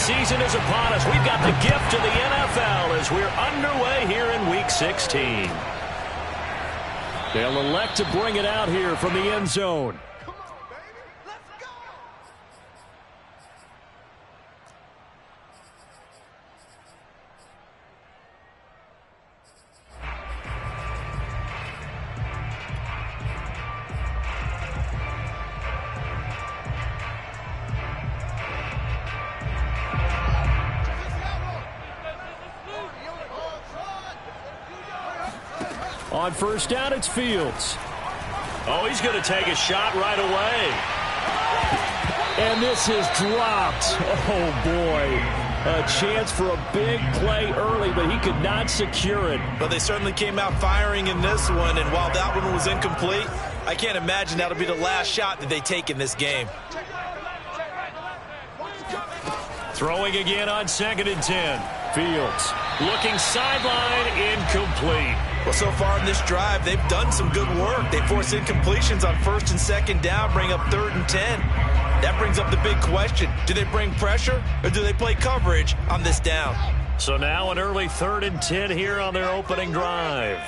season is upon us. We've got the gift of the NFL as we're underway here in Week 16. They'll elect to bring it out here from the end zone. On first down, it's Fields. Oh, he's going to take a shot right away. And this is dropped. Oh, boy. A chance for a big play early, but he could not secure it. But they certainly came out firing in this one, and while that one was incomplete, I can't imagine that'll be the last shot that they take in this game. Throwing again on 2nd and 10. Fields looking sideline, incomplete. Well, so far in this drive, they've done some good work. They force incompletions on 1st and 2nd down, bring up 3rd and 10. That brings up the big question. Do they bring pressure or do they play coverage on this down? So now an early 3rd and 10 here on their opening drive.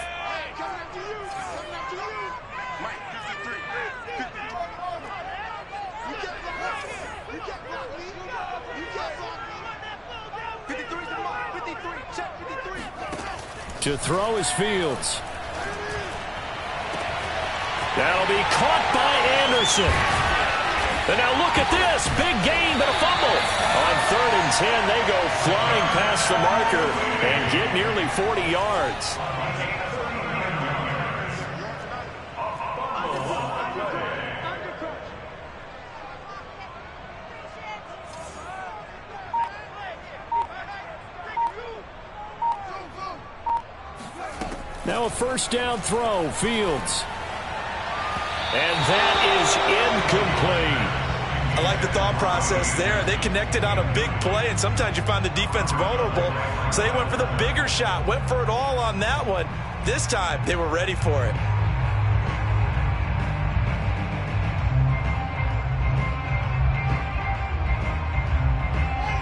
To throw is Fields. That'll be caught by Anderson. And now look at this. Big gain, but a fumble. On 3rd and 10, they go flying past the marker and get nearly 40 yards. Now a first down throw, Fields. And that is incomplete. I like the thought process there. They connected on a big play, and sometimes you find the defense vulnerable. So they went for the bigger shot, went for it all on that one. This time, they were ready for it.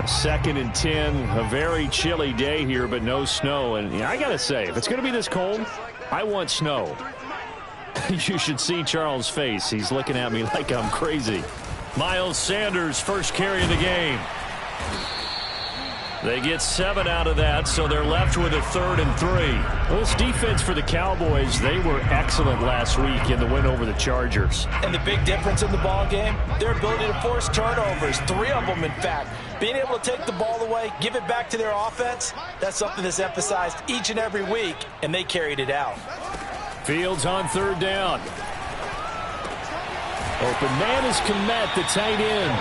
Second and 10, a very chilly day here, but no snow. And I got to say, if it's going to be this cold, I want snow. You should see Charles' face. He's looking at me like I'm crazy. Miles Sanders, first carry of the game. They get 7 out of that, so they're left with a 3rd and 3. Well, this defense for the Cowboys, they were excellent last week in the win over the Chargers. And the big difference in the ball game, their ability to force turnovers, 3 of them, in fact. Being able to take the ball away, give it back to their offense, that's something that's emphasized each and every week, and they carried it out. Fields on 3rd down. Open man is Kmet, the tight end.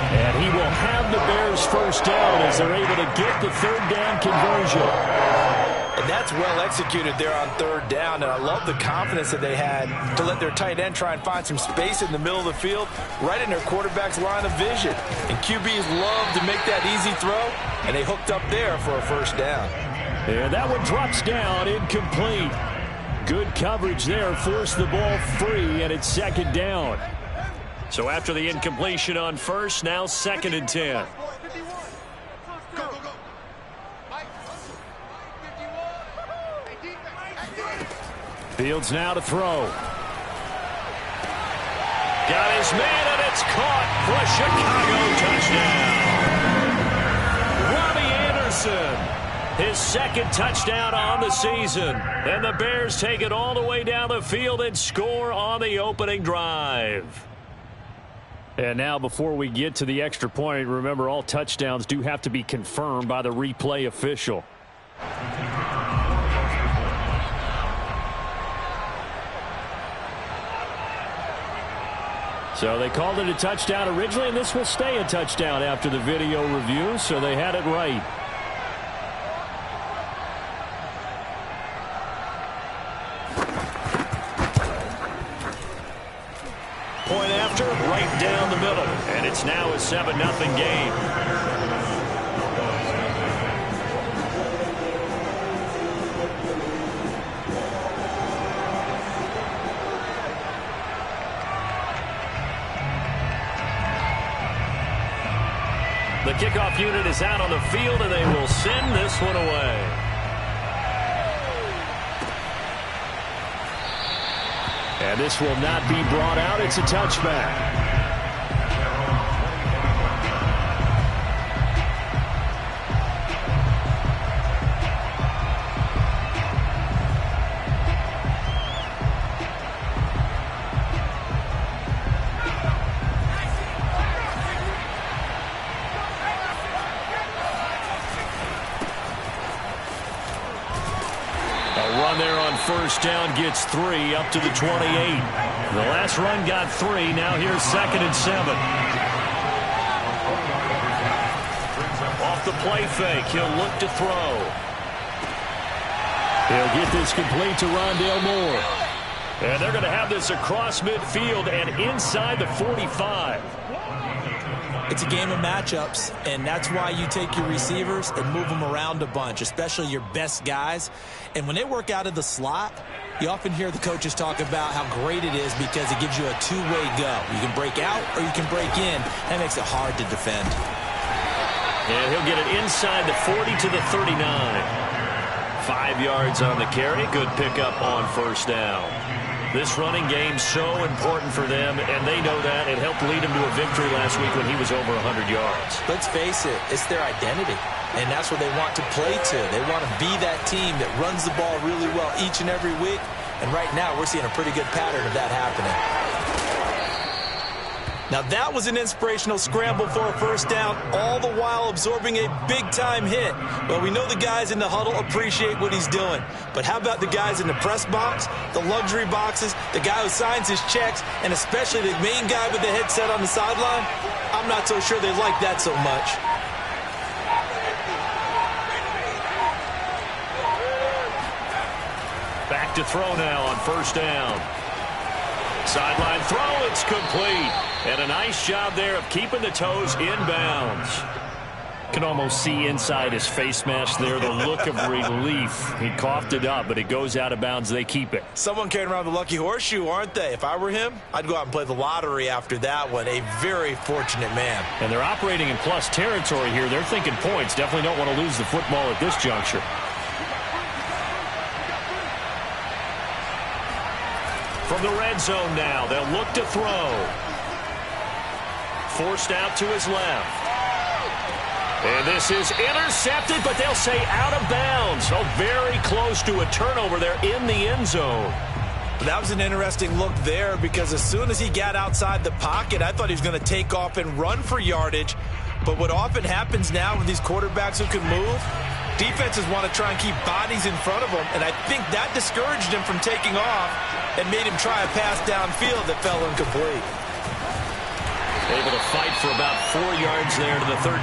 And he will have the Bears first down as they're able to get the 3rd down conversion. And that's well executed there on 3rd down. And I love the confidence that they had to let their tight end try and find some space in the middle of the field, right in their quarterback's line of vision. And QBs love to make that easy throw, and they hooked up there for a first down. And that one drops down, incomplete. Good coverage there, forced the ball free, and it's 2nd down. So after the incompletion on first, now 2nd and 10. Fields now to throw. Got his man, and it's caught for a Chicago touchdown. Robbie Anderson, his 2nd touchdown on the season. And the Bears take it all the way down the field and score on the opening drive. And now before we get to the extra point, remember all touchdowns do have to be confirmed by the replay official. So they called it a touchdown originally, and this will stay a touchdown after the video review, so they had it right. Point after, right down the middle. And it's now a 7-0 game. The kickoff unit is out on the field, and they will send this one away. And this will not be brought out. It's a touchback. First down gets 3 up to the 28. The last run got 3. Now here's 2nd and 7. Off the play fake. He'll look to throw. He'll get this complete to Rondale Moore. And they're going to have this across midfield and inside the 45. It's a game of matchups, and that's why you take your receivers and move them around a bunch, especially your best guys. And when they work out of the slot, you often hear the coaches talk about how great it is because it gives you a two-way go. You can break out or you can break in. That makes it hard to defend. And he'll get it inside the 40 to the 39. 5 yards on the carry. Good pickup on first down. This running game's so important for them, and they know that. It helped lead him to a victory last week when he was over 100 yards. Let's face it, it's their identity, and that's what they want to play to. They want to be that team that runs the ball really well each and every week, and right now we're seeing a pretty good pattern of that happening. Now that was an inspirational scramble for a first down, all the while absorbing a big-time hit. Well, we know the guys in the huddle appreciate what he's doing. But how about the guys in the press box, the luxury boxes, the guy who signs his checks, and especially the main guy with the headset on the sideline? I'm not so sure they like that so much. Back to throw now on first down. Sideline throw, it's complete. And a nice job there of keeping the toes inbounds. Can almost see inside his face mask there the look of relief. He coughed it up, but it goes out of bounds. They keep it. Someone carrying around the lucky horseshoe, aren't they? If I were him, I'd go out and play the lottery after that one. A very fortunate man. And they're operating in plus territory here. They're thinking points. Definitely don't want to lose the football at this juncture. From the red zone now, they'll look to throw. Forced out to his left. And this is intercepted, but they'll say out of bounds. So very close to a turnover there in the end zone. That was an interesting look there because as soon as he got outside the pocket, I thought he was going to take off and run for yardage. But what often happens now with these quarterbacks who can move, defenses want to try and keep bodies in front of them, and I think that discouraged him from taking off and made him try a pass downfield that fell incomplete. Able to fight for about 4 yards there to the 13.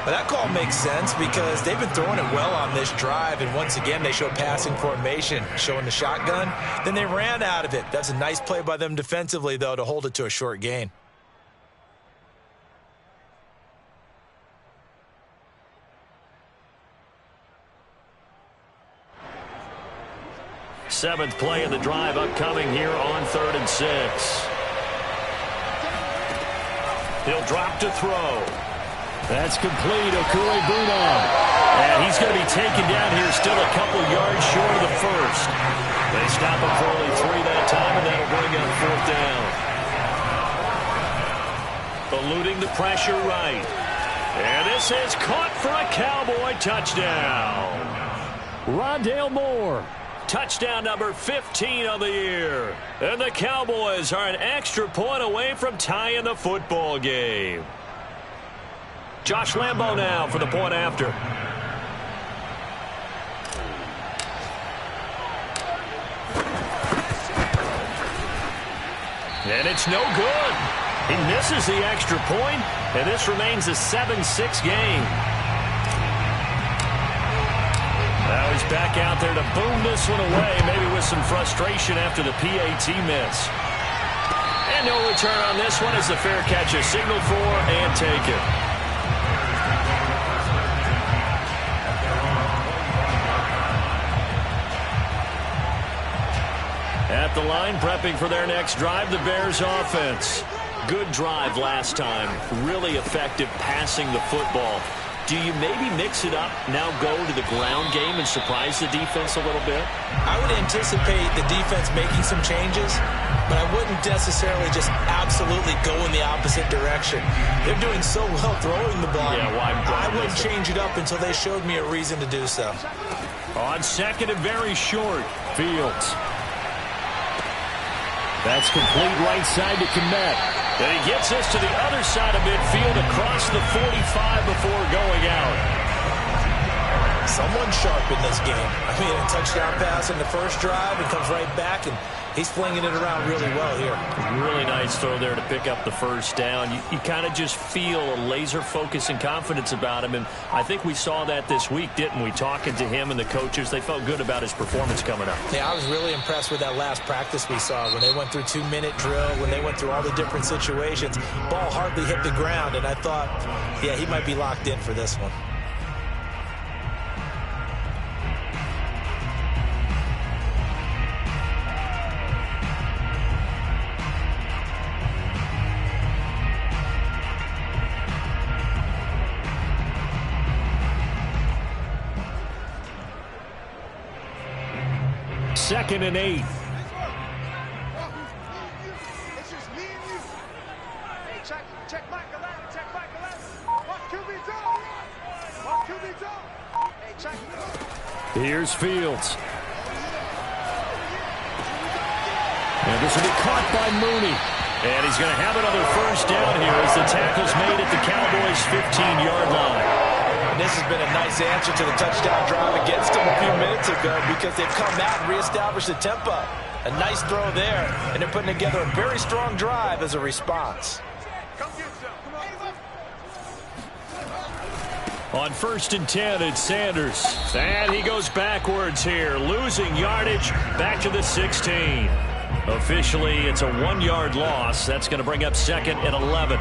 But that call makes sense because they've been throwing it well on this drive, and once again they show passing formation, showing the shotgun. Then they ran out of it. That's a nice play by them defensively, though, to hold it to a short gain. Seventh play of the drive upcoming here on 3rd and 6. He'll drop to throw. That's complete. Okuegbunam. And he's going to be taken down here still a couple yards short of the first. They stop him for only 3 that time, and that'll bring up 4th down. Eluding the pressure right. And this is caught for a Cowboy touchdown. Rondale Moore. Touchdown number 15 of the year. And the Cowboys are an extra point away from tying the football game. Josh Lambo now for the point after. And it's no good. He misses the extra point, and this remains a 7-6 game. Now he's back out there to boom this one away, maybe with some frustration after the PAT miss. And no return on this one as the fair catch is signaled for and taken. At the line, prepping for their next drive, the Bears offense. Good drive last time. Really effective passing the football. Do you maybe mix it up, now go to the ground game and surprise the defense a little bit? I would anticipate the defense making some changes, but I wouldn't necessarily just absolutely go in the opposite direction. They're doing so well throwing the ball. Yeah, why I wouldn't change it up until they showed me a reason to do so. On second and very short, Fields. That's complete right side to Kmet. And he gets us to the other side of midfield across the 45 before going out. Someone sharp in this game. I mean, a touchdown pass in the first drive and comes right back, and he's flinging it around really well here. Really nice throw there to pick up the first down. You kind of just feel a laser focus and confidence about him, and I think we saw that this week, didn't we? Talking to him and the coaches, they felt good about his performance coming up. Yeah, I was really impressed with that last practice we saw when they went through 2-minute drill, when they went through all the different situations. Ball hardly hit the ground, and I thought, yeah, he might be locked in for this one. Second and 8. It's just me and you. Hey, check Michael out. Check Michael out. What QB zone? What QB zone? Hey, check. Here's Fields. And this will be caught by Mooney. And he's going to have another first down here as the tackle's made at the Cowboys' 15-yard line. And this has been a nice answer to the touchdown drive against them a few minutes ago because they've come out and reestablished the tempo. A nice throw there, and they're putting together a very strong drive as a response. Come get some. Come on. On first and 10, it's Sanders. And he goes backwards here, losing yardage back to the 16. Officially, it's a 1-yard loss. That's going to bring up second and 11.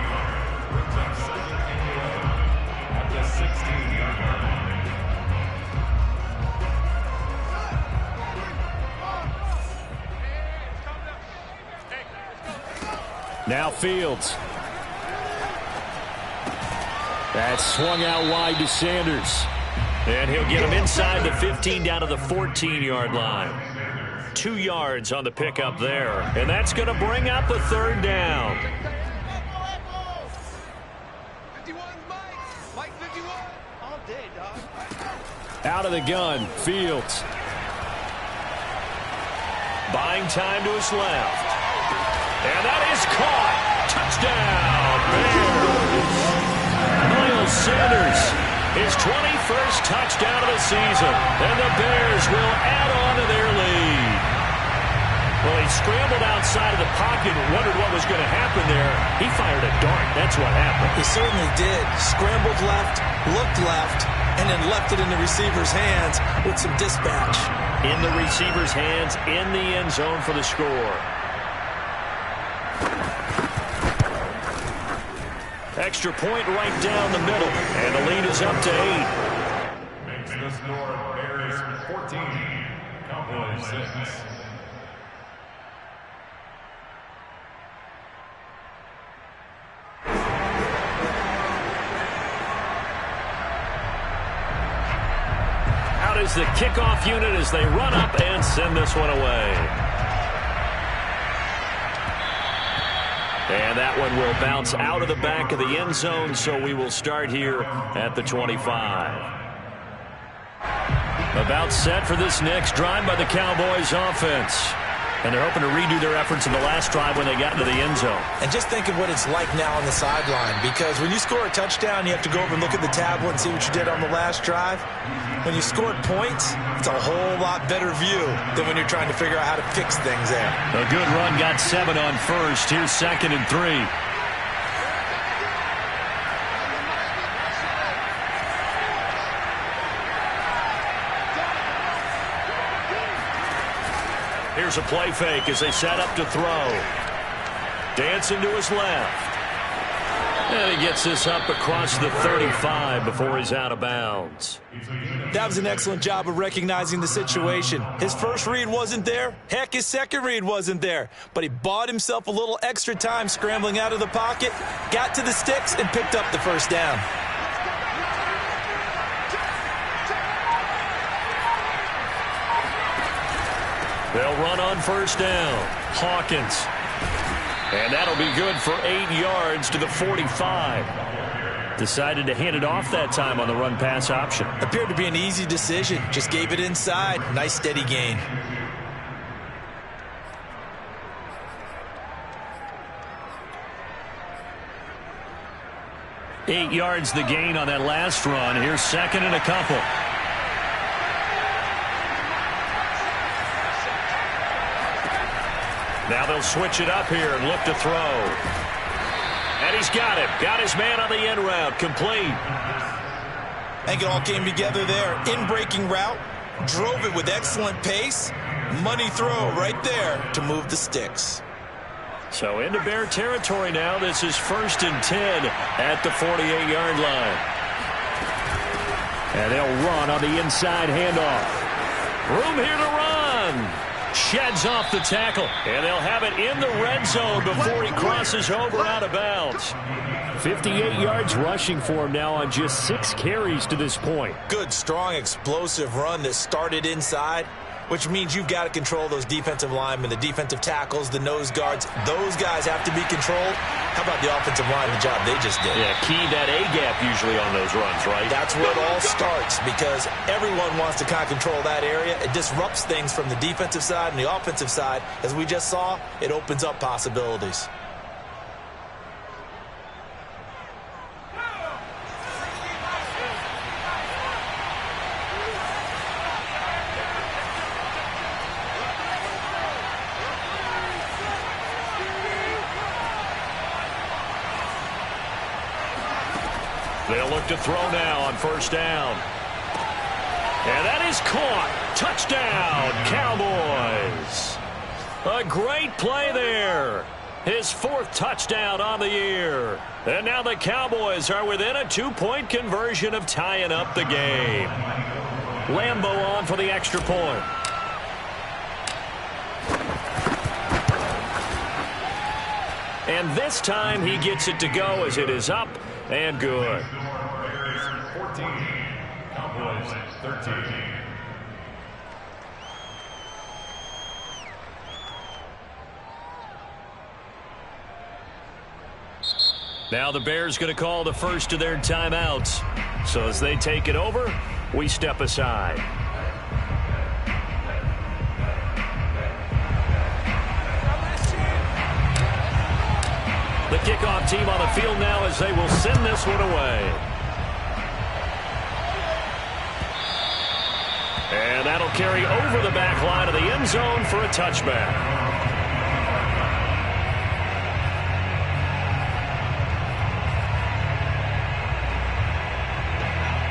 Now Fields. That's swung out wide to Sanders. And he'll get him inside the 15 down to the 14-yard line. 2 yards on the pickup there. And that's going to bring up a third down. 51, Mike 51. All day, dog. Out of the gun, Fields. Buying time to his left. And that is caught. Touchdown, Bears. Miles Sanders, his 21st touchdown of the season. And the Bears will add on to their lead. Well, he scrambled outside of the pocket and wondered what was going to happen there. He fired a dart. That's what happened. He certainly did. Scrambled left, looked left, and then left it in the receiver's hands with some dispatch. In the receiver's hands, in the end zone for the score. Extra point right down the middle, and the lead is up to 8. Makes the score Bears 14, Cowboys 6. Out is the kickoff unit as they run up and send this one away. And that one will bounce out of the back of the end zone, so we will start here at the 25. About set for this next drive by the Cowboys offense. And they're hoping to redo their efforts in the last drive when they got into the end zone. And just think of what it's like now on the sideline, because when you score a touchdown, you have to go over and look at the tablet and see what you did on the last drive. When you scored points, it's a whole lot better view than when you're trying to figure out how to fix things there. A good run, got 7 on first. Here's second and 3. Here's a play fake as they set up to throw. Dancing to his left. And he gets this up across the 35 before he's out of bounds. That was an excellent job of recognizing the situation. His first read wasn't there. Heck, his second read wasn't there. But he bought himself a little extra time scrambling out of the pocket, got to the sticks, and picked up the first down. They'll run on first down. Hawkins. And that'll be good for 8 yards to the 45. Decided to hand it off that time on the run-pass option. Appeared to be an easy decision. Just gave it inside. Nice steady gain. Eight yards the gain on that last run. Here's second and a couple. Now they'll switch it up here and look to throw. And he's got it. Got his man on the end route. Complete. I think it all came together there. In-breaking route. Drove it with excellent pace. Money throw right there to move the sticks. So into Bear territory now. This is 1st and 10 at the 48-yard line. And they'll run on the inside handoff. Room here to run. Sheds off the tackle, and they'll have it in the red zone before he crosses over out of bounds. 58 yards rushing for him now on just 6 carries to this point. Good, strong, explosive run that started inside, which means you've got to control those defensive linemen, the defensive tackles, the nose guards. Those guys have to be controlled. How about the offensive line, the job they just did? Yeah, key that A-gap usually on those runs, right? That's where it all starts, because everyone wants to kind of control that area. It disrupts things from the defensive side and the offensive side. As we just saw, it opens up possibilities. They'll look to throw now on first down. And that is caught. Touchdown, Cowboys. A great play there. His 4th touchdown on the year. And now the Cowboys are within a 2-point conversion of tying up the game. Lambo on for the extra point. And this time he gets it to go as it is up and good. 14, Cowboys 13. Now the Bears going to call the first of their timeouts. So as they take it over, we step aside. The kickoff team on the field now as they will send this one away. And that'll carry over the back line of the end zone for a touchback.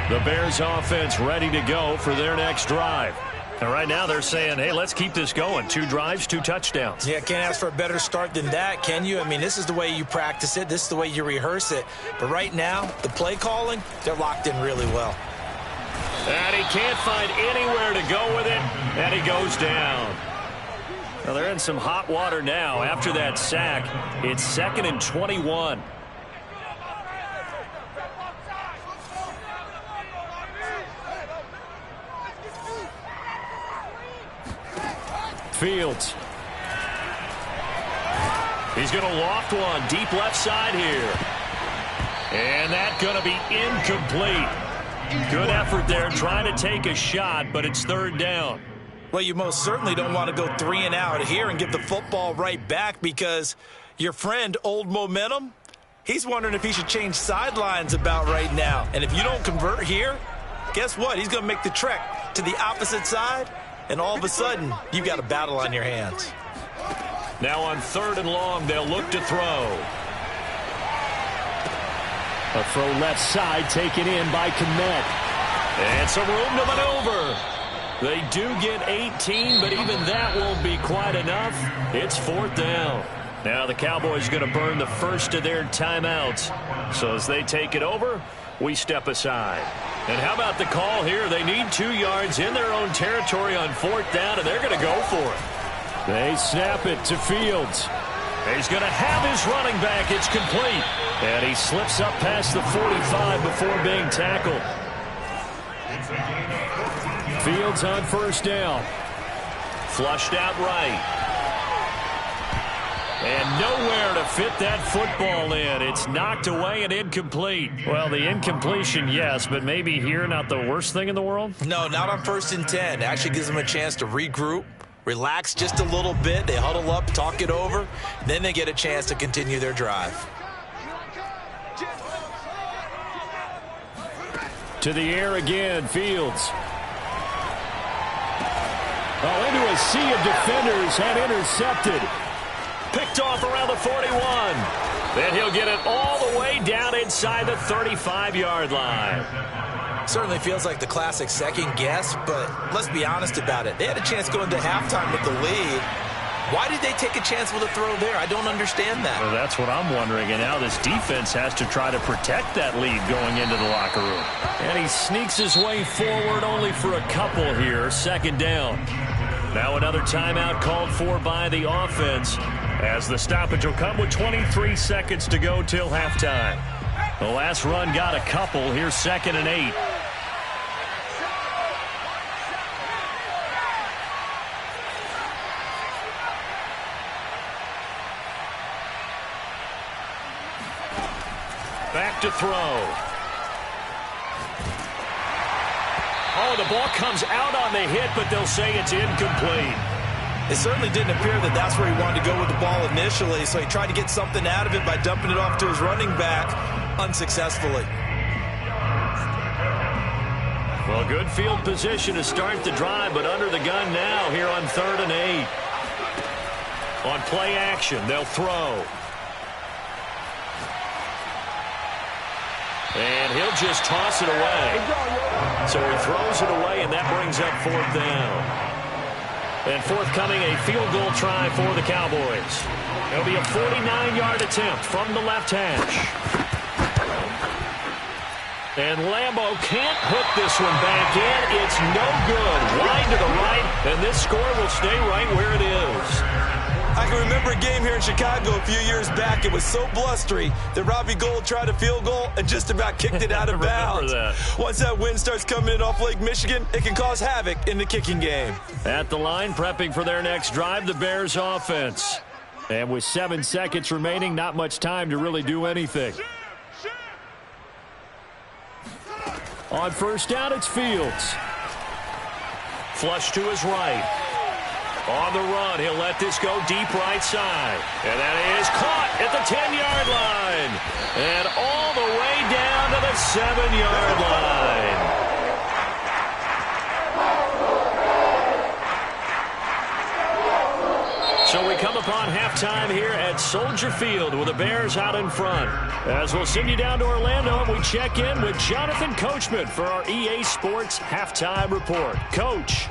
The Bears offense ready to go for their next drive. And right now they're saying, hey, let's keep this going. 2 drives, 2 touchdowns. Yeah, can't ask for a better start than that, can you? I mean, this is the way you practice it. This is the way you rehearse it. But right now, the play calling, they're locked in really well. And he can't find anywhere to go with it, and he goes down. Well, they're in some hot water now after that sack. It's 2nd and 21. Fields. He's going to loft one deep left side here. And that's going to be incomplete. Good effort there trying to take a shot, but it's 3rd down. Well, you most certainly don't want to go 3 and out here and give the football right back, because your friend, Old Momentum, he's wondering if he should change sidelines about right now. And if you don't convert here, guess what? He's going to make the trek to the opposite side. And all of a sudden, you've got a battle on your hands. Now on 3rd and long, they'll look to throw. A throw left side taken in by Kmet. And some room to maneuver. They do get 18, but even that won't be quite enough. It's 4th down. Now the Cowboys going to burn the first of their timeouts. So as they take it over, we step aside. And how about the call here? They need 2 yards in their own territory on 4th down, and they're going to go for it. They snap it to Fields. He's going to have his running back. It's complete. And he slips up past the 45 before being tackled. Fields on 1st down. Flushed out right. And nowhere to fit that football in. It's knocked away and incomplete. Well, the incompletion, yes, but maybe here not the worst thing in the world? No, not on 1st and 10. Actually gives them a chance to regroup, relax just a little bit. They huddle up, talk it over. Then they get a chance to continue their drive. To the air again, Fields. Oh, into a sea of defenders and intercepted. Picked off around the 41. Then he'll get it all the way down inside the 35-yard line. Certainly feels like the classic second guess, but let's be honest about it. They had a chance going to halftime with the lead. Why did they take a chance with a throw there? I don't understand that. Well, that's what I'm wondering. And now this defense has to try to protect that lead going into the locker room. And he sneaks his way forward only for a couple here. 2nd down. Now another timeout called for by the offense, as the stoppage will come with 23 seconds to go till halftime. The last run got a couple. Here's 2nd and 8. Back to throw. Oh, the ball comes out on the hit, but they'll say it's incomplete. It certainly didn't appear that that's where he wanted to go with the ball initially, so he tried to get something out of it by dumping it off to his running back unsuccessfully. Well, good field position to start the drive, but under the gun now here on 3rd and 8. On play action, they'll throw. And he'll just toss it away. So he throws it away, and that brings up 4th down. And forthcoming, a field goal try for the Cowboys. It'll be a 49-yard attempt from the left hash. And Lambeau can't hook this one back in. It's no good. Wide to the right, and this score will stay right where it is. I can remember a game here in Chicago a few years back. It was so blustery that Robbie Gould tried a field goal and just about kicked it out of bounds. Once that wind starts coming in off Lake Michigan, it can cause havoc in the kicking game. At the line, prepping for their next drive, the Bears offense. And with 7 seconds remaining, not much time to really do anything. On 1st down, it's Fields. Flush to his right. On the run, he'll let this go deep right side. And that is caught at the 10-yard line. And all the way down to the 7-yard line. So we come upon halftime here at Soldier Field with the Bears out in front. As we'll send you down to Orlando, and we check in with Jonathan Coachman for our EA Sports Halftime Report. Coach.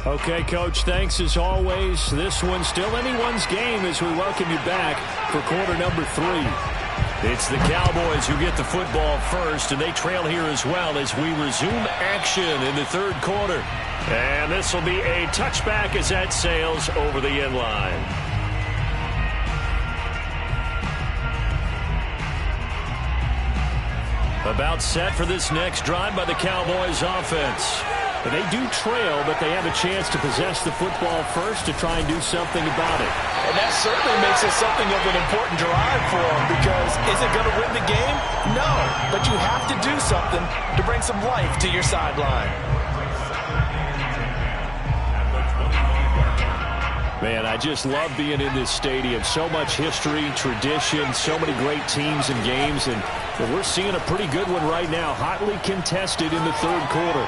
Okay, Coach, thanks as always. This one's still anyone's game as we welcome you back for quarter number 3. It's the Cowboys who get the football first, and they trail here as well as we resume action in the 3rd quarter. And this will be a touchback as that sails over the end line. About set for this next drive by the Cowboys offense. They do trail, but they have a chance to possess the football first to try and do something about it. And that certainly makes it something of an important drive for them, because is it going to win the game? No, but you have to do something to bring some life to your sideline. Man, I just love being in this stadium. So much history, tradition, so many great teams and games, and we're seeing a pretty good one right now, hotly contested in the 3rd quarter.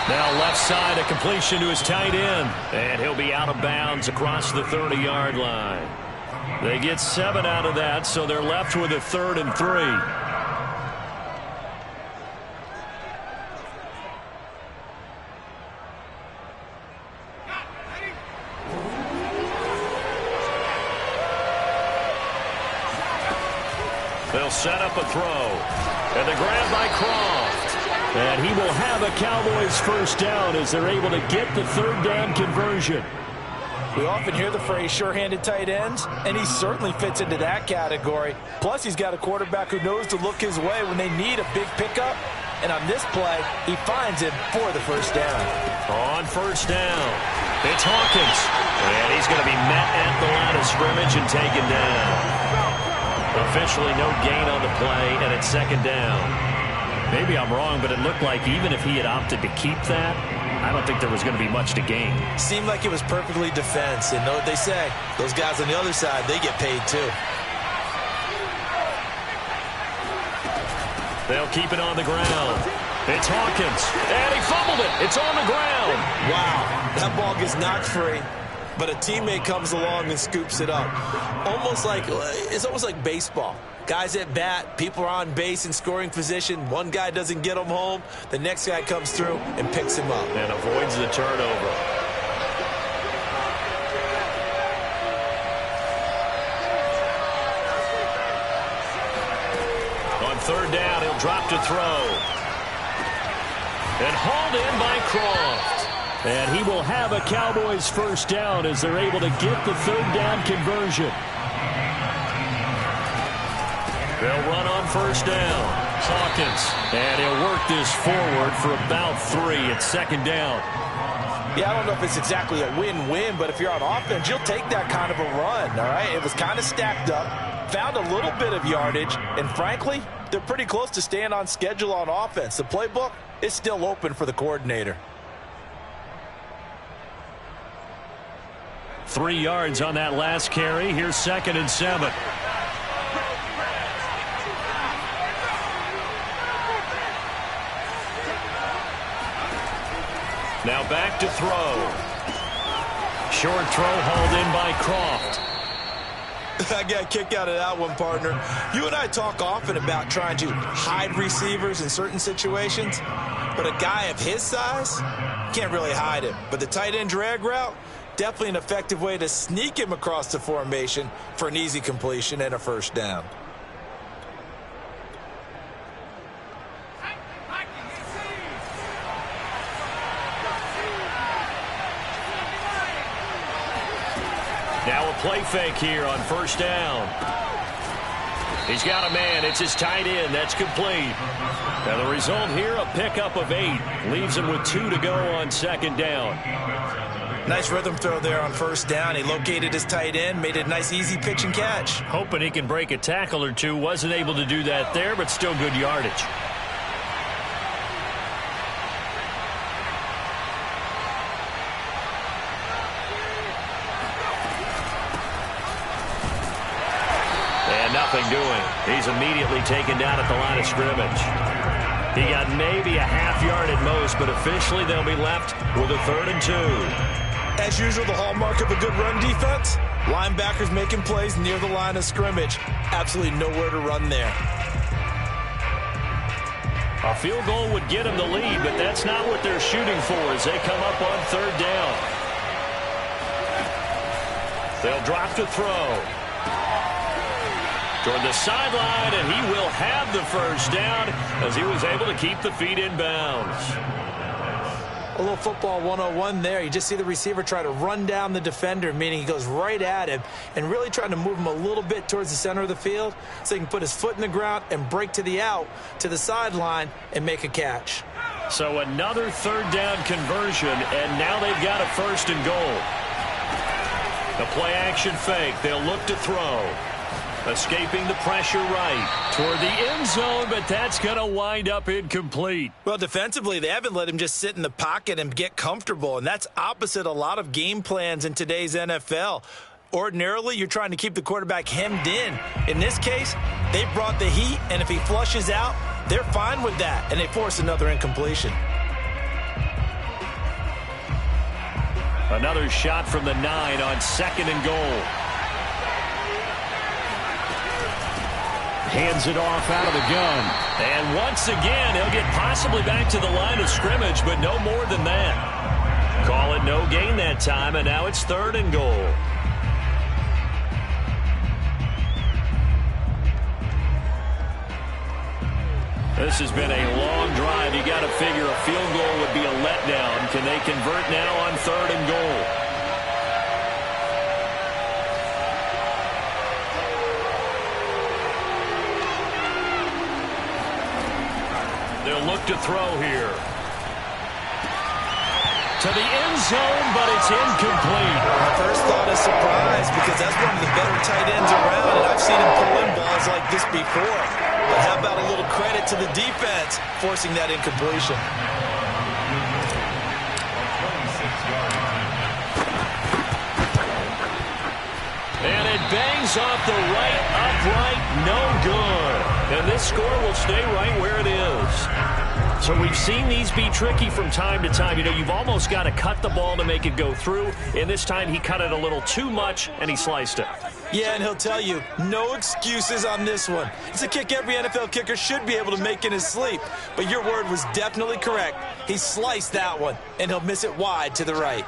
Now left side, a completion to his tight end. And he'll be out of bounds across the 30-yard line. They get 7 out of that, so they're left with a 3rd and 3. They'll set up a throw. And the grab by Croft. And he will have a Cowboys first down as they're able to get the third down conversion. We often hear the phrase sure-handed tight ends, and he certainly fits into that category. Plus, he's got a quarterback who knows to look his way when they need a big pickup. And on this play, he finds him for the first down. On first down, it's Hawkins. And he's going to be met at the line of scrimmage and taken down. Officially no gain on the play, and it's second down. Maybe I'm wrong, but it looked like even if he had opted to keep that, I don't think there was going to be much to gain. Seemed like it was perfectly defense. And know what they say? Those guys on the other side, they get paid too. They'll keep it on the ground. It's Hawkins. And he fumbled it. It's on the ground. Wow. That ball gets knocked free. But a teammate comes along and scoops it up. It's almost like baseball. Guys at bat, people are on base in scoring position. One guy doesn't get him home. The next guy comes through and picks him up. And avoids the turnover. On third down, he'll drop to throw. And hauled in by Croft. And he will have a Cowboys first down as they're able to get the third down conversion. They'll run on first down. Hawkins. And he'll work this forward for about 3 at second down. Yeah, I don't know if it's exactly a win-win, but if you're on offense, you'll take that kind of a run, all right? It was kind of stacked up, found a little bit of yardage, and frankly, they're pretty close to staying on schedule on offense. The playbook is still open for the coordinator. 3 yards on that last carry. Here's 2nd and 7. Now back to throw. Short throw hauled in by Croft. I got a kick out of that one, partner. You and I talk often about trying to hide receivers in certain situations, but a guy of his size can't really hide him. But the tight end drag route, definitely an effective way to sneak him across the formation for an easy completion and a first down. Now a play fake here on first down. He's got a man. It's his tight end. That's complete. Now the result here, a pickup of 8. Leaves him with 2 to go on second down. Nice rhythm throw there on first down. He located his tight end, made it a nice easy pitch and catch. Hoping he can break a tackle or two. Wasn't able to do that there, but still good yardage. Nothing doing. He's immediately taken down at the line of scrimmage. He got maybe a half yard at most, but officially they'll be left with a 3rd and 2. As usual, the hallmark of a good run defense, linebackers making plays near the line of scrimmage. Absolutely nowhere to run there. A field goal would get them the lead, but that's not what they're shooting for as they come up on 3rd down. They'll drop to throw. Toward the sideline, and he will have the first down as he was able to keep the feet in bounds. A little football 101 there. You just see the receiver try to run down the defender, meaning he goes right at him and really trying to move him a little bit towards the center of the field so he can put his foot in the ground and break to the out, to the sideline, and make a catch. So another 3rd down conversion, and now they've got a 1st and goal. The play action fake. They'll look to throw. Escaping the pressure right toward the end zone, but that's going to wind up incomplete. Well, defensively, they haven't let him just sit in the pocket and get comfortable, and that's opposite a lot of game plans in today's NFL. Ordinarily, you're trying to keep the quarterback hemmed in. In this case, they brought the heat, and if he flushes out, they're fine with that, and they force another incompletion. Another shot from the 9 on 2nd and goal. Hands it off out of the gun. And once again, he'll get possibly back to the line of scrimmage, but no more than that. Call it no gain that time, and now it's 3rd and goal. This has been a long drive. You got to figure a field goal would be a letdown. Can they convert now on 3rd and goal? They'll look to throw here. To the end zone, but it's incomplete. My first thought is surprise because that's one of the better tight ends around, and I've seen him pull in balls like this before. But how about a little credit to the defense forcing that incompletion? And it bangs off the right upright, no good. And this score will stay right where it is. So we've seen these be tricky from time to time. You know, you've almost got to cut the ball to make it go through. And this time he cut it a little too much, and he sliced it. Yeah, and he'll tell you, no excuses on this one. It's a kick every NFL kicker should be able to make in his sleep. But your word was definitely correct. He sliced that one, and he'll miss it wide to the right.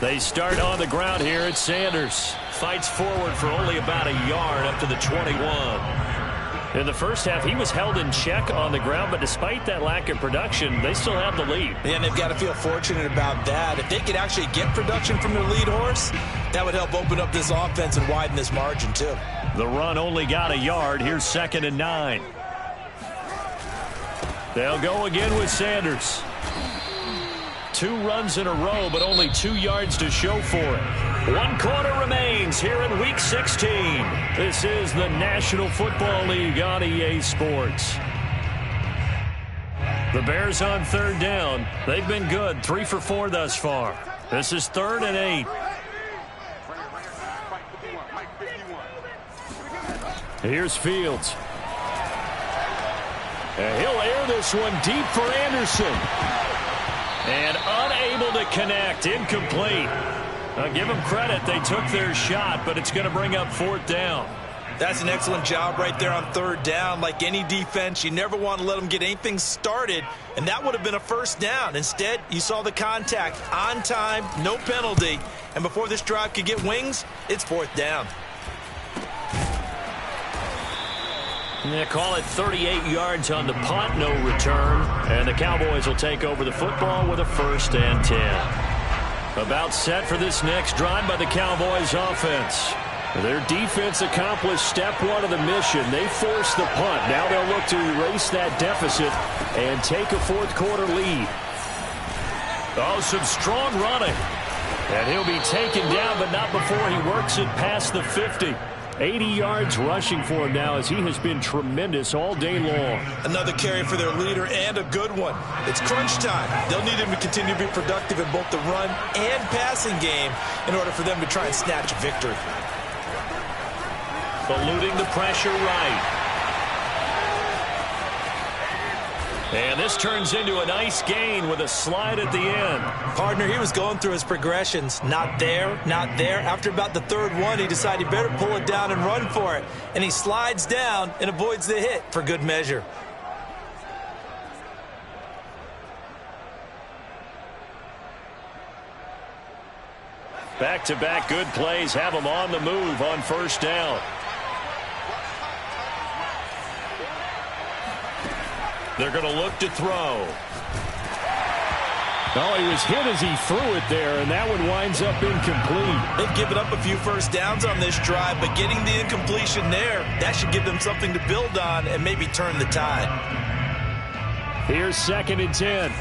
They start on the ground here at Sanders. Fights forward for only about a yard up to the 21. In the first half, he was held in check on the ground, but despite that lack of production, they still have the lead. And they've got to feel fortunate about that. If they could actually get production from their lead horse, that would help open up this offense and widen this margin, too. The run only got a yard. Here's 2nd and 9. They'll go again with Sanders. 2 runs in a row, but only 2 yards to show for it. 1 quarter remains here in Week 16. This is the National Football League on EA Sports. The Bears on 3rd down. They've been good, 3 for 4 thus far. This is 3rd and 8. Here's Fields. And he'll air this one deep for Anderson. And unable to connect, incomplete. Give them credit, they took their shot, but it's going to bring up 4th down. That's an excellent job right there on 3rd down. Like any defense, you never want to let them get anything started, and that would have been a 1st down. Instead, you saw the contact on time, no penalty, and before this drive could get wings, it's 4th down. They call it 38 yards on the punt, no return. And the Cowboys will take over the football with a 1st and 10. About set for this next drive by the Cowboys offense. Their defense accomplished step 1 of the mission. They forced the punt. Now they'll look to erase that deficit and take a 4th quarter lead. Oh, some strong running. And he'll be taken down, but not before he works it past the 50. 80 yards rushing for him now as he has been tremendous all day long. Another carry for their leader and a good one. It's crunch time. They'll need him to continue to be productive in both the run and passing game in order for them to try and snatch a victory. Eluding the pressure right. And this turns into a nice gain with a slide at the end. Partner, he was going through his progressions. Not there, not there. After about the 3rd one, he decided he better pull it down and run for it. And he slides down and avoids the hit for good measure. Back-to-back good plays have him on the move on 1st down. They're going to look to throw. Oh, he was hit as he threw it there, and that one winds up incomplete. They've given up a few 1st downs on this drive, but getting the incompletion there, that should give them something to build on and maybe turn the tide. Here's 2nd and 10.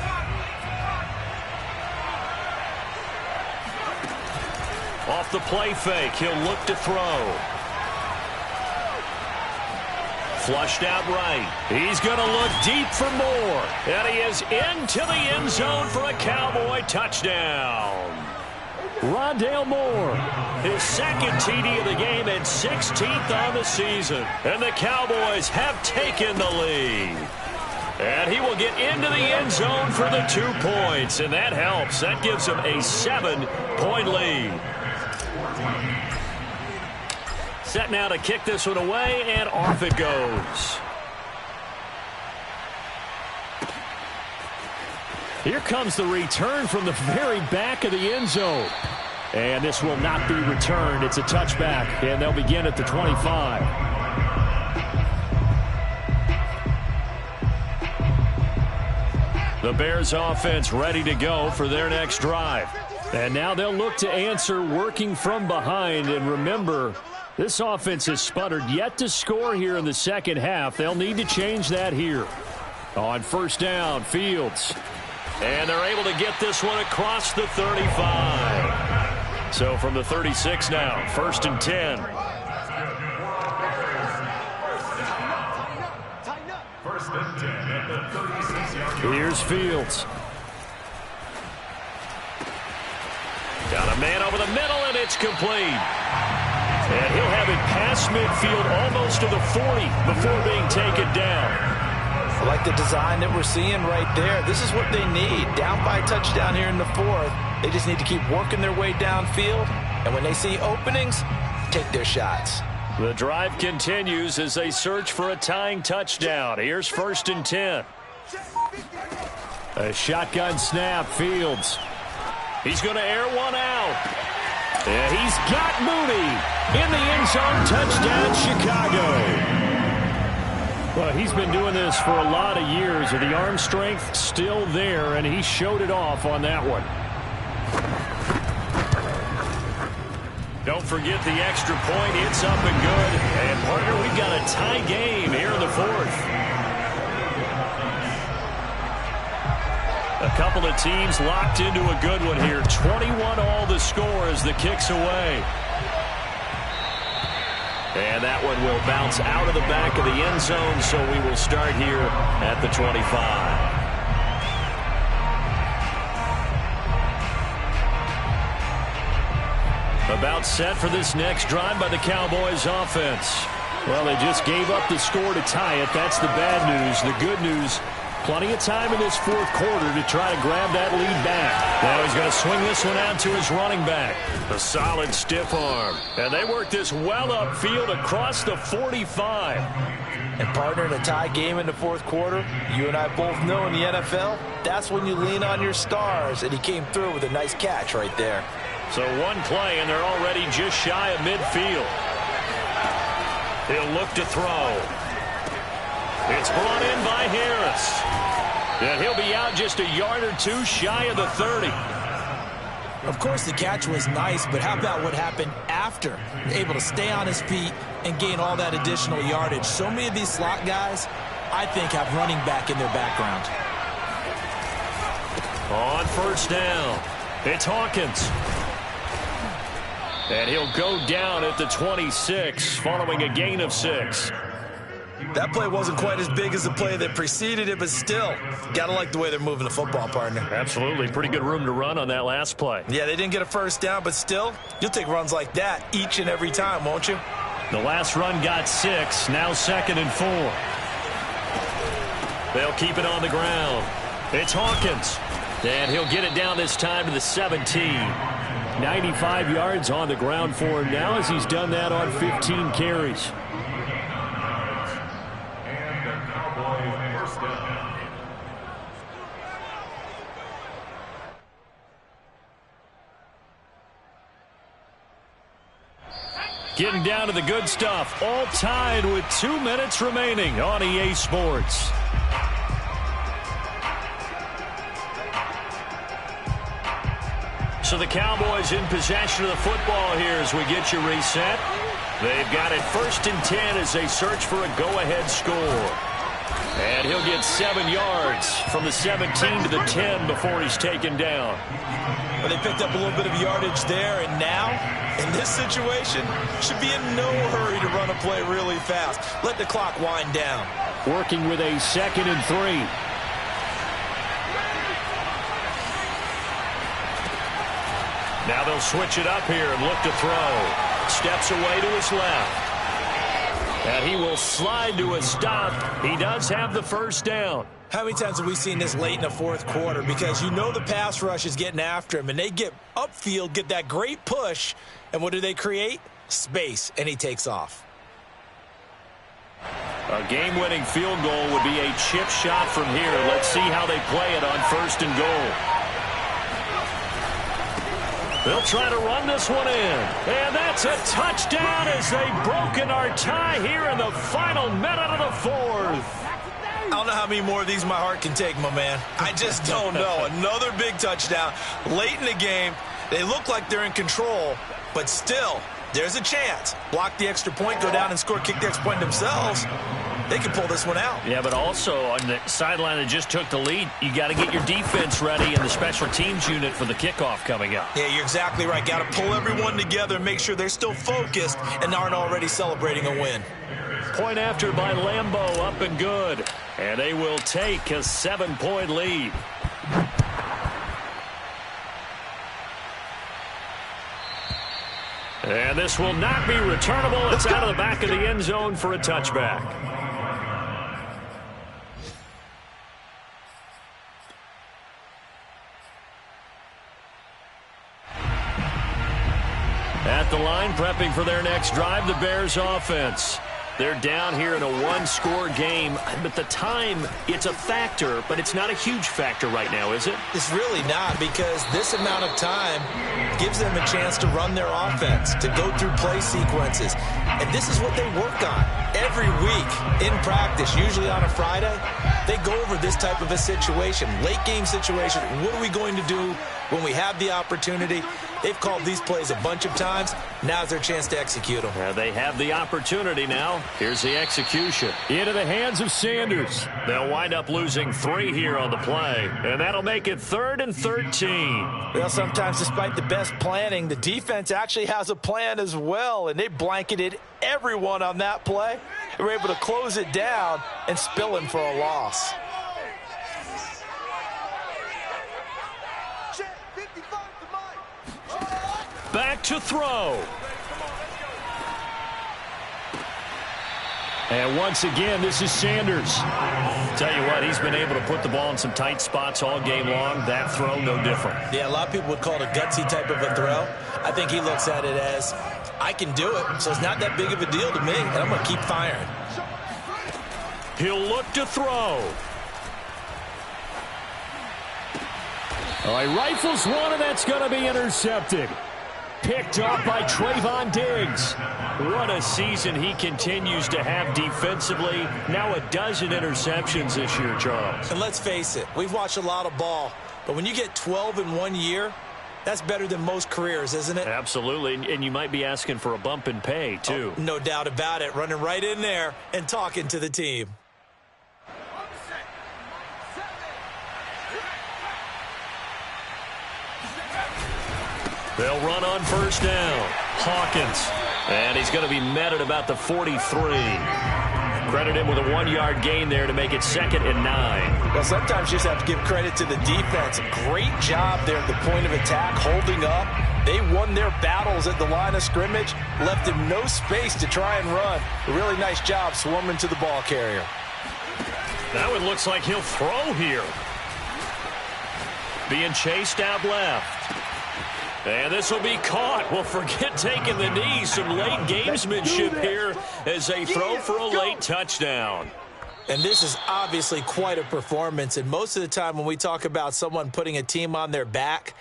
Off the play fake, he'll look to throw. Flushed out right. He's going to look deep for more. And he is into the end zone for a Cowboy touchdown. Rondale Moore, his 2nd TD of the game and 16th on the season. And the Cowboys have taken the lead. And he will get into the end zone for the 2 points. And that helps. That gives him a 7-point lead. Set now to kick this one away, and off it goes. Here comes the return from the very back of the end zone. And this will not be returned. It's a touchback, and they'll begin at the 25. The Bears offense ready to go for their next drive. And now they'll look to answer working from behind. And remember, this offense has sputtered yet to score here in the second half. They'll need to change that here. On first down, Fields. And they're able to get this one across the 35. So from the 36 now, first and 10. First and 10 at the 36-yard line. Here's Fields. Got a man over the middle, and it's complete. And he'll have it past midfield almost to the 40 before being taken down. I like the design that we're seeing right there. This is what they need. Down by a touchdown here in the fourth. They just need to keep working their way downfield. And when they see openings, take their shots. The drive continues as they search for a tying touchdown. Here's first and 10. A shotgun snap, Fields. He's going to air one out. And he's got Mooney in the end zone. Touchdown, Chicago. Well, he's been doing this for a lot of years. The arm strength still there, and he showed it off on that one. Don't forget the extra point. It's up and good. And, partner, we've got a tie game here in the fourth. A couple of teams locked into a good one here. 21 all the score as the kick's away. And that one will bounce out of the back of the end zone, so we will start here at the 25. About set for this next drive by the Cowboys offense. Well, they just gave up the score to tie it. That's the bad news. The good news, plenty of time in this fourth quarter to try to grab that lead back. Now he's going to swing this one out to his running back. A solid stiff arm. And they work this well upfield across the 45. And, partner, in a tie game in the fourth quarter, you and I both know in the NFL, that's when you lean on your stars. And he came through with a nice catch right there. So one play, and they're already just shy of midfield. He'll look to throw. It's brought in by Harris. And he'll be out just a yard or two shy of the 30. Of course, the catch was nice, but how about what happened after? Able to stay on his feet and gain all that additional yardage. So many of these slot guys, I think, have running back in their background. On first down, it's Hawkins. And he'll go down at the 26 following a gain of 6. That play wasn't quite as big as the play that preceded it, but still, gotta like the way they're moving the football, partner. Absolutely. Pretty good room to run on that last play. Yeah, they didn't get a first down, but still, you'll take runs like that each and every time, won't you? The last run got 6. Now second and 4. They'll keep it on the ground. It's Hawkins. And he'll get it down this time to the 17. 95 yards on the ground for him now as he's done that on 15 carries. And the Cowboys first down. Getting down to the good stuff. All tied with 2 minutes remaining on EA Sports. So the Cowboys in possession of the football here as we get you reset. They've got it first and 10 as they search for a go-ahead score. And he'll get 7 yards from the 17 to the 10 before he's taken down. Well, they picked up a little bit of yardage there, and now, in this situation, should be in no hurry to run a play really fast. Let the clock wind down. Working with a 2nd and 3. Now they'll switch it up here and look to throw. Steps away to his left. And he will slide to a stop. He does have the first down. How many times have we seen this late in the fourth quarter? Because you know the pass rush is getting after him, and they get upfield, get that great push, and what do they create? Space, and he takes off. A game-winning field goal would be a chip shot from here. Let's see how they play it on first and goal. They'll try to run this one in. And that's a touchdown as they've broken our tie here in the final minute of the fourth. I don't know how many more of these my heart can take, my man. I just don't know. Another big touchdown late in the game. They look like they're in control, but still, there's a chance. Block the extra point, go down and score, kick the extra point themselves. They can pull this one out. Yeah, but also on the sideline that just took the lead, you got to get your defense ready and the special teams unit for the kickoff coming up. Yeah, you're exactly right. Got to pull everyone together and make sure they're still focused and aren't already celebrating a win. Point after by Lambeau, up and good. And they will take a 7-point lead. And this will not be returnable. It's out of the back of the end zone for a touchback. At the line, prepping for their next drive, the Bears offense. They're down here in a one-score game, but the time, it's a factor, but it's not a huge factor right now, is it? It's really not, because this amount of time gives them a chance to run their offense, to go through play sequences. And this is what they work on every week in practice, usually on a Friday. They go over this type of a situation, late-game situation. What are we going to do when we have the opportunity? They've called these plays a bunch of times. Now's their chance to execute them. Yeah, they have the opportunity now. Here's the execution. Into the hands of Sanders. They'll wind up losing 3 here on the play, and that'll make it 3rd and 13. Well, sometimes despite the best planning, the defense actually has a plan as well, and they blanketed everyone on that play. They were able to close it down and spill him for a loss. Back to throw. And once again, this is Sanders. Tell you what, he's been able to put the ball in some tight spots all game long. That throw, no different. Yeah, a lot of people would call it a gutsy type of a throw. I think he looks at it as, I can do it, so it's not that big of a deal to me, and I'm going to keep firing. He'll look to throw. All right, rifles one, and that's going to be intercepted. Picked up by Trayvon Diggs. What a season he continues to have defensively. Now a dozen interceptions this year, Charles. And let's face it, we've watched a lot of ball, but when you get 12 in 1 year, that's better than most careers, isn't it? Absolutely, and you might be asking for a bump in pay, too. Oh, no doubt about it. Running right in there and talking to the team. They'll run on first down. Hawkins. And he's going to be met at about the 43. Credit him with a 1-yard gain there to make it 2nd and 9. Well, sometimes you just have to give credit to the defense. Great job there at the point of attack, holding up. They won their battles at the line of scrimmage, left him no space to try and run. A really nice job swarming to the ball carrier. That one looks like he'll throw here. Being chased out left. And this will be caught. Well, forget taking the knee. Some late gamesmanship here as they throw for a late touchdown. And this is obviously quite a performance. And most of the time when we talk about someone putting a team on their back,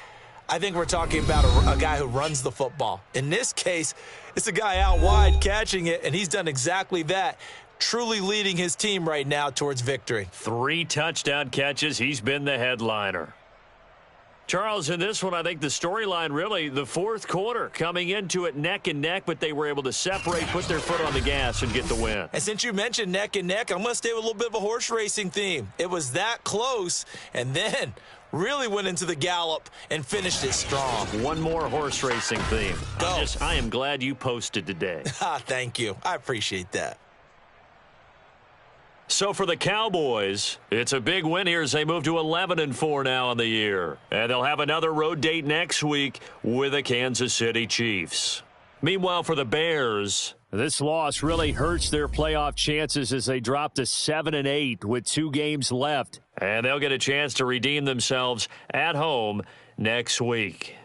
I think we're talking about a guy who runs the football. In this case, it's a guy out wide catching it, and he's done exactly that. Truly leading his team right now towards victory. 3 touchdown catches. He's been the headliner. Charles, in this one, I think the storyline really, the fourth quarter, coming into it neck and neck, but they were able to separate, put their foot on the gas, and get the win. And since you mentioned neck and neck, I'm going to stay with a little bit of a horse racing theme. It was that close, and then really went into the gallop and finished it strong. One more horse racing theme. Go. I am glad you posted today. Thank you. I appreciate that. So for the Cowboys, it's a big win here as they move to 11-4 now on the year. And they'll have another road date next week with the Kansas City Chiefs. Meanwhile, for the Bears, this loss really hurts their playoff chances as they drop to 7-8 with 2 games left. And they'll get a chance to redeem themselves at home next week.